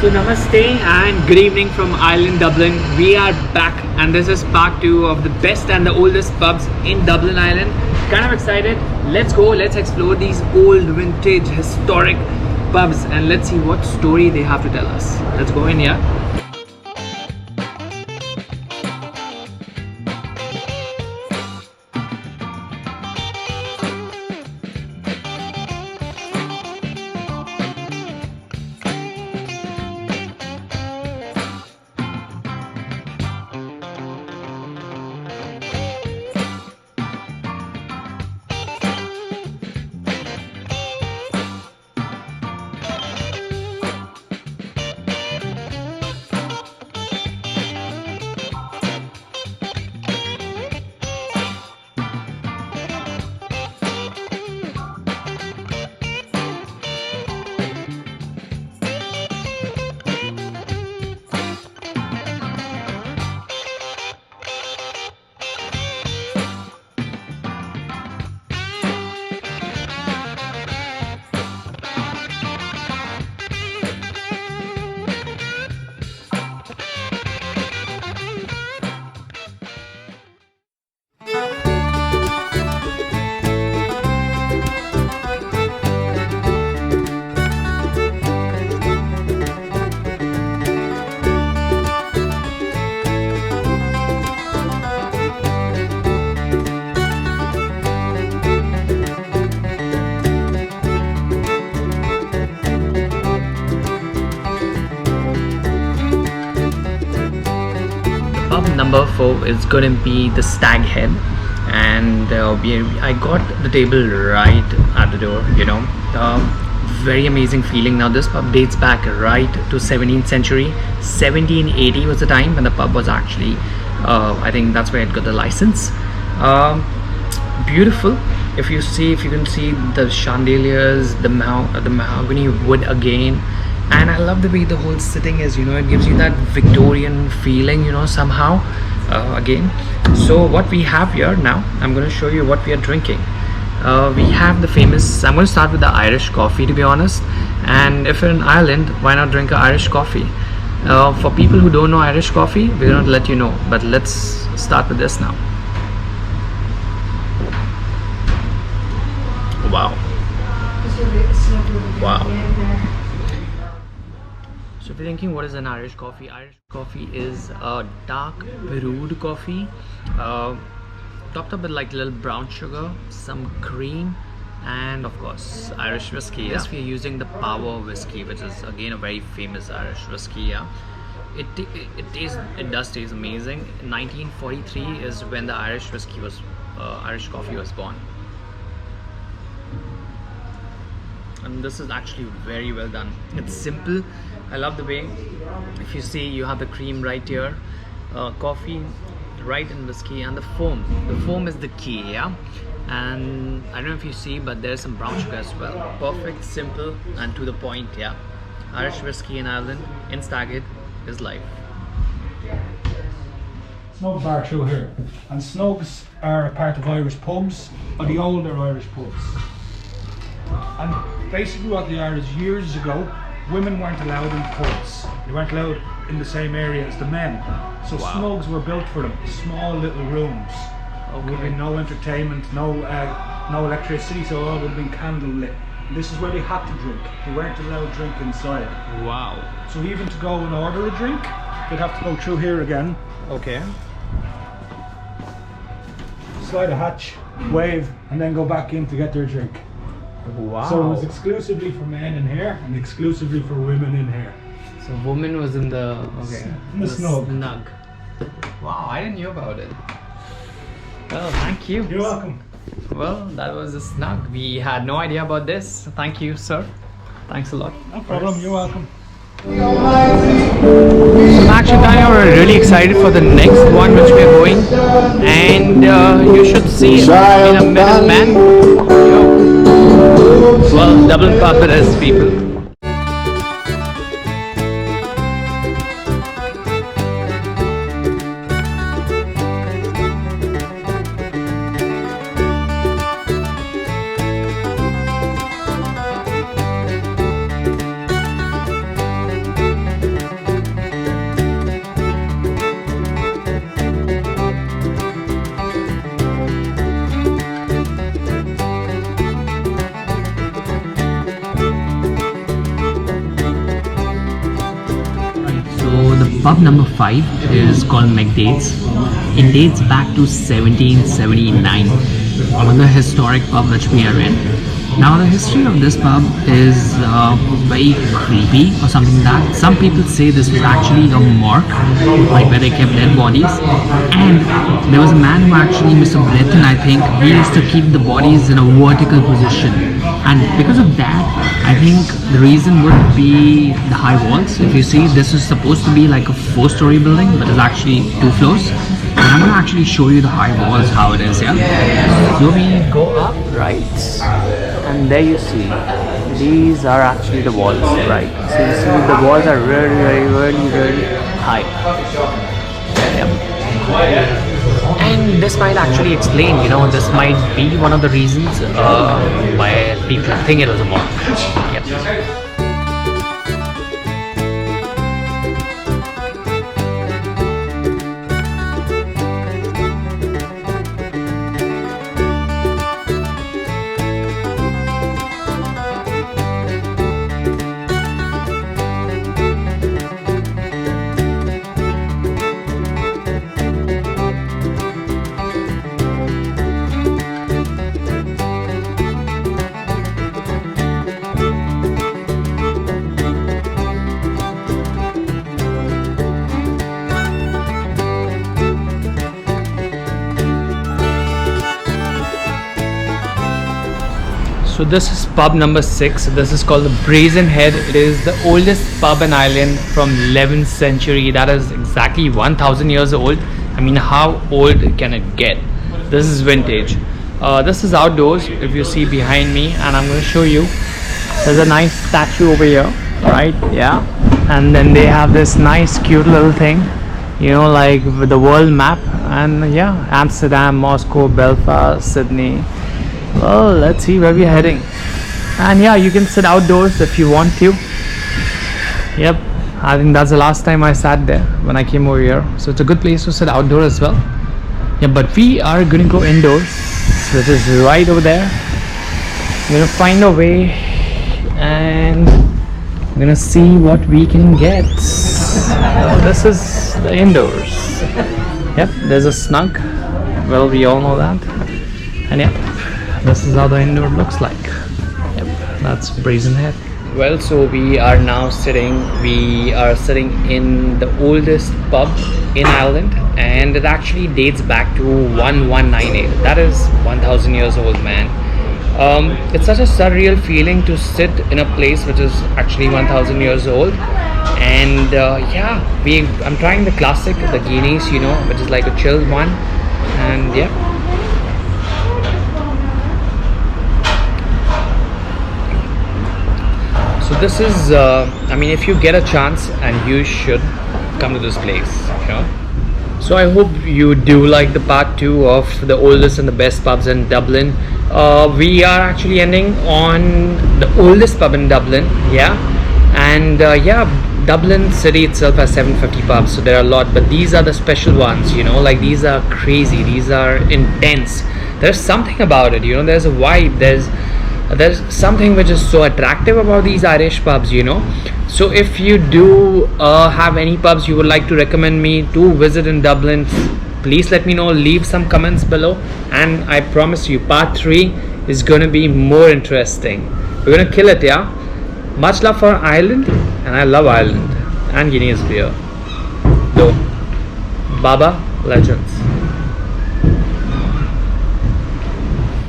So namaste and good evening from Ireland, Dublin. We are back and this is part 2 of the best and the oldest pubs in Dublin Ireland. Kind of excited. Let's go, let's explore these old vintage historic pubs and let's see what story they have to tell us. Let's go in here. Pub number 4 is going to be the Stag Head, and I got the table right at the door. Very amazing feeling. Now this pub dates back right to 17th century. 1780 was the time when the pub was actually I think that's where it got the license. Beautiful. If you can see the chandeliers, the mahogany wood again. And I love the way the whole sitting is, it gives you that Victorian feeling, somehow, again. So what we have here now, I'm going to show you what we are drinking. We have the famous, I'm going to start with the Irish coffee, to be honest. And if you're in Ireland, why not drink an Irish coffee? For people who don't know Irish coffee, we're going to let you know. But let's start with this now. Wow. Wow. So if you're thinking what is an Irish coffee? Irish coffee is a dark brewed coffee, topped up with like little brown sugar, some cream, and of course Irish whiskey. Yes, we're using the Power whiskey, which is again a very famous Irish whiskey. Yeah, it does taste amazing. 1943 is when the Irish coffee was born. And this is actually very well done. It's simple. I love the way, if you see, you have the cream right here, coffee right in whiskey, and the foam. The foam is the key, yeah. And I don't know if you see, but there's some brown sugar as well. Perfect, simple, and to the point, yeah. Irish whiskey in Ireland, in Stag is life. Snugs bar through here, and Snugs are a part of Irish pubs, or the older Irish pubs. And basically what they are is, years ago, women weren't allowed in pubs. They weren't allowed in the same area as the men. So wow. Snugs were built for them, small little rooms. Okay. There would have been no entertainment, no electricity, so all would have been candle lit. And this is where they had to drink. They weren't allowed to drink inside. Wow. So even to go and order a drink, they'd have to go through here again. Okay. Slide a hatch, wave, and then go back in to get their drink. Wow. So it was exclusively for men in here and exclusively for women in here. So woman was in the the snug. Wow, I didn't know about it. Well, thank you. You're welcome. Well, that was a snug. We had no idea about this. Thank you, sir. Thanks a lot. No problem. You're welcome. So Max and I are really excited for the next one which we're going, and you should see in a minute, man. Well, Dublin pub it is, people. pub number 5 is called McDaids. It dates back to 1779, one of the historic pub which we are in. Now the history of this pub is very creepy or something like that. Some people say this was actually a morgue, like where they kept dead bodies. And there was a man who actually, Mr. Brazen, I think, he used to keep the bodies in a vertical position. And because of that, I think the reason would be the high walls. If you see, this is supposed to be like a 4-story building, but it's actually 2 floors. And I'm gonna actually show you the high walls, how it is, yeah? So we go up, right? And there you see, these are actually the walls, right? So you see the walls are really high. Yep. And this might actually explain, you know, this might be one of the reasons why people think it was a morgue. Yep. So this is pub number 6. This is called the Brazen Head. It is the oldest pub in Ireland from 11th century. That is exactly 1000 years old. I mean, how old can it get? This is vintage. This is outdoors, if you see behind me, and I'm going to show you. There's a nice statue over here, right? Yeah. And then they have this nice cute little thing, you know, like with the world map. And yeah, Amsterdam, Moscow, Belfast, Sydney. Well, let's see where we're heading. And yeah, you can sit outdoors if you want to. Yep, I think that's the last time I sat there when I came over here. So it's a good place to sit outdoors as well. Yeah, but we are going to go indoors, which is right over there. We're going to find a way and we're going to see what we can get. This is the indoors. Yep, there's a snug. Well, we all know that. And yeah, this is how the indoor looks like. Yep, that's Brazen Head. Well, so we are now sitting in the oldest pub in Ireland, and it actually dates back to 1198. That is 1000 years old, man. It's such a surreal feeling to sit in a place which is actually 1000 years old. And yeah, I'm trying the classic, the Guinness, you know, which is like a chilled one. And yeah, so this is I mean, if you get a chance, and you should come to this place, you know. So I hope you do like the part 2 of the oldest and the best pubs in Dublin. We are actually ending on the oldest pub in Dublin, yeah. And yeah, Dublin city itself has 750 pubs, so there are a lot, but these are the special ones, you know, like these are crazy, these are intense. There's something about it, you know, there's a vibe, there's something which is so attractive about these Irish pubs, you know. So if you do have any pubs you would like to recommend me to visit in Dublin, please let me know, leave some comments below, and I promise you part 3 is gonna be more interesting. We're gonna kill it, yeah. Much love for Ireland, and I love Ireland and Guinness beer. Though Baba legends.